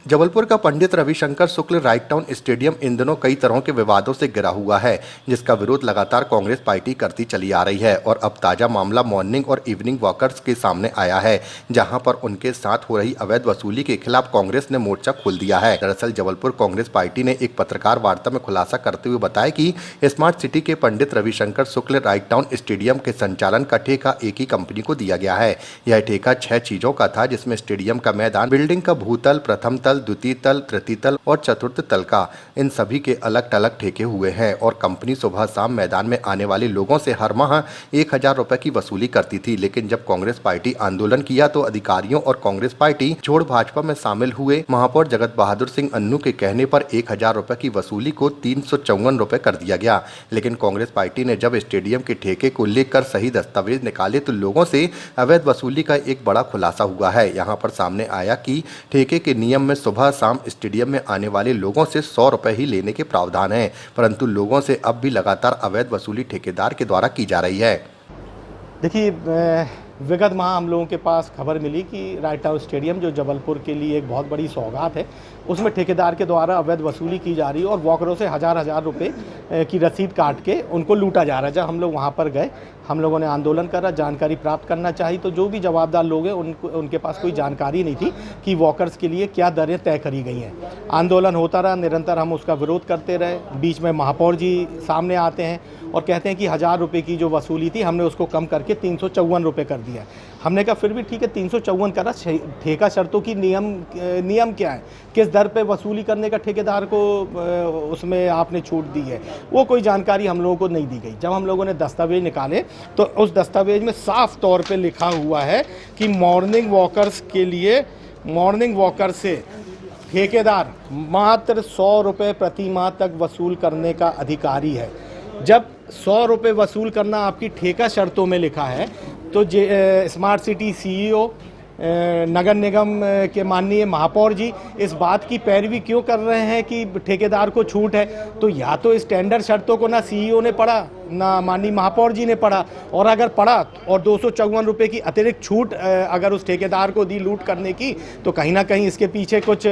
जबलपुर का Pandit Ravishankar Shukla right town stadium इन दिनों कई तरह के विवादों से घिरा हुआ है, जिसका विरोध लगातार कांग्रेस पार्टी करती चली आ रही है। और अब ताजा मामला मॉर्निंग और इवनिंग वॉकर्स के सामने आया है, जहां पर उनके साथ हो रही अवैध वसूली के खिलाफ कांग्रेस ने मोर्चा खोल दिया है। दरअसल जबलपुर कांग्रेस पार्टी ने एक पत्रकार वार्ता में खुलासा करते हुए बताया कि स्मार्ट सिटी के Pandit Ravishankar Shukla right town stadium के संचालन का ठेका एक ही कंपनी को दिया गया है। यह ठेका 6 चीजों का था, जिसमें स्टेडियम का मैदान, बिल्डिंग का भूतल, प्रथम तल, द्वितीय तल, तृतीय तल और चतुर्थ तल का। इन सभी के अलग अलग ठेके हुए हैं और कंपनी सुबह शाम मैदान में आने वाले लोगों से हर माह 1000 रुपए की वसूली करती थी। लेकिन जब कांग्रेस पार्टी आंदोलन किया तो अधिकारियों और कांग्रेस पार्टी छोड़ भाजपा में शामिल हुए महापौर जगत बहादुर सिंह अन्नू के कहने पर 1000 रुपए की वसूली को 354 रुपए कर दिया गया। लेकिन कांग्रेस पार्टी ने जब स्टेडियम के ठेके को लेकर सही दस्तावेज निकाले तो लोगों से अवैध वसूली का एक बड़ा खुलासा हुआ है। यहाँ पर सामने आया कि ठेके के नियम में सुबह शाम स्टेडियम में आने वाले लोगों से 100 रुपए ही लेने के प्रावधान है, परंतु लोगों से अब भी लगातार अवैध वसूली ठेकेदार के द्वारा की जा रही है। देखिए, विगत माह हम लोगों के पास खबर मिली कि राइट टाउन स्टेडियम, जो जबलपुर के लिए एक बहुत बड़ी सौगात है, उसमें ठेकेदार के द्वारा अवैध वसूली की जा रही है और वॉकरों से हज़ार रुपए की रसीद काट के उनको लूटा जा रहा है। जब हम लोग वहाँ पर गए, हम लोगों ने आंदोलन करा, जानकारी प्राप्त करना चाहिए, तो जो भी जवाबदार लोग हैं उनके पास कोई जानकारी नहीं थी कि वॉकर्स के लिए क्या दरें तय करी गई हैं। आंदोलन होता रहा, निरंतर हम उसका विरोध करते रहे। बीच में महापौर जी सामने आते हैं और कहते हैं कि 1000 रुपये की जो वसूली थी हमने उसको कम करके 354 रुपये कर दिया। हमने कहा फिर भी ठीक है, 354 करा, ठेका शर्तों की नियम क्या है, किस दर पे वसूली करने का ठेकेदार को उसमें आपने छूट दी है, वो कोई जानकारी हम लोगों को नहीं दी गई। जब हम लोगों ने दस्तावेज निकाले तो उस दस्तावेज में साफ तौर पे लिखा हुआ है कि मॉर्निंग वॉकर्स के लिए, मॉर्निंग वॉकर से ठेकेदार मात्र 100 रुपये प्रति माह तक वसूल करने का अधिकारी है। जब 100 रुपये वसूल करना आपकी ठेका शर्तों में लिखा है तो स्मार्ट सिटी सीईओ, नगर निगम के माननीय महापौर जी इस बात की पैरवी क्यों कर रहे हैं कि ठेकेदार को छूट है? तो या तो इस टेंडर शर्तों को ना सीईओ ने पढ़ा, ना माननीय महापौर जी ने पढ़ा, और अगर पढ़ा और 254 रुपये की अतिरिक्त छूट अगर उस ठेकेदार को दी लूट करने की, तो कहीं ना कहीं इसके पीछे कुछ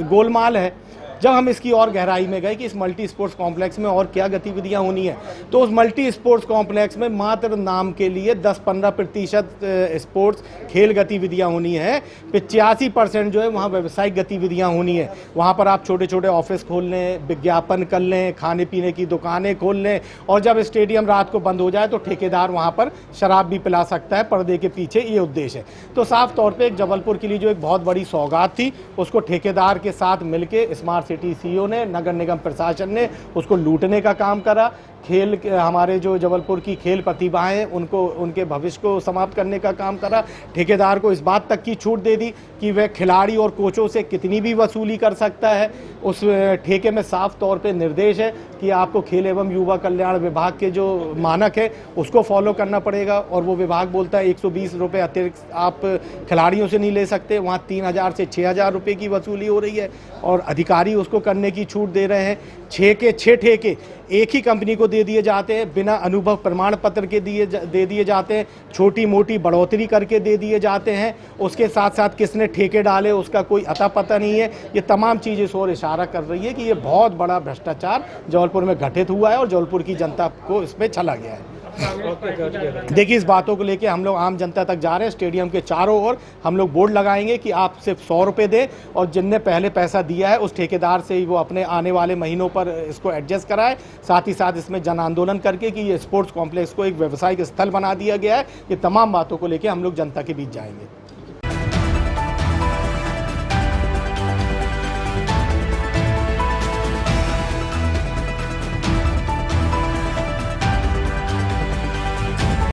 गोलमाल है। जब हम इसकी और गहराई में गए कि इस मल्टी स्पोर्ट्स कॉम्प्लेक्स में और क्या गतिविधियां होनी है, तो उस मल्टी स्पोर्ट्स कॉम्प्लेक्स में मात्र नाम के लिए 10-15% स्पोर्ट्स खेल गतिविधियां होनी है, 85% जो है वहाँ व्यावसायिक गतिविधियां होनी है। वहाँ पर आप छोटे छोटे ऑफिस खोल लें, विज्ञापन कर लें, खाने पीने की दुकानें खोल लें, और जब स्टेडियम रात को बंद हो जाए तो ठेकेदार वहाँ पर शराब भी पिला सकता है। पर्दे के पीछे ये उद्देश्य है। तो साफ तौर पर एक जबलपुर के लिए जो एक बहुत बड़ी सौगात थी, उसको ठेकेदार के साथ मिलकर स्मार्ट सिटी सीईओ ने, नगर निगम प्रशासन ने उसको लूटने का काम करा। खेल हमारे जो जबलपुर की खेल प्रतिभाएं हैं उनको, उनके भविष्य को समाप्त करने का काम करा। ठेकेदार को इस बात तक की छूट दे दी कि वह खिलाड़ी और कोचों से कितनी भी वसूली कर सकता है। उस ठेके में साफ तौर पे निर्देश है कि आपको खेल एवं युवा कल्याण विभाग के जो मानक है उसको फॉलो करना पड़ेगा, और वो विभाग बोलता है 120 रुपये अतिरिक्त आप खिलाड़ियों से नहीं ले सकते। वहाँ 3000 से 6000 रुपये की वसूली हो रही है और अधिकारी उसको करने की छूट दे रहे हैं। 6 के 6 ठेके एक ही कंपनी को दे दिए जाते हैं, बिना अनुभव प्रमाण पत्र के दे दिए जाते हैं, छोटी मोटी बढ़ोतरी करके दे दिए जाते हैं। उसके साथ साथ किसने ठेके डाले उसका कोई अता पता नहीं है। ये तमाम चीज़ें इस ओर इशारा कर रही है कि ये बहुत बड़ा भ्रष्टाचार जबलपुर में घटित हुआ है और जबलपुर की जनता को इसमें चला गया है। देखिए, इस बातों को लेके हम लोग आम जनता तक जा रहे हैं। स्टेडियम के चारों ओर हम लोग बोर्ड लगाएंगे कि आप सिर्फ 100 रुपये दें, और जिनने पहले पैसा दिया है उस ठेकेदार से ही वो अपने आने वाले महीनों पर इसको एडजस्ट कराए। साथ ही साथ इसमें जन आंदोलन करके कि ये स्पोर्ट्स कॉम्प्लेक्स को एक व्यावसायिक स्थल बना दिया गया है। ये तमाम बातों को लेके हम लोग जनता के बीच जाएंगे।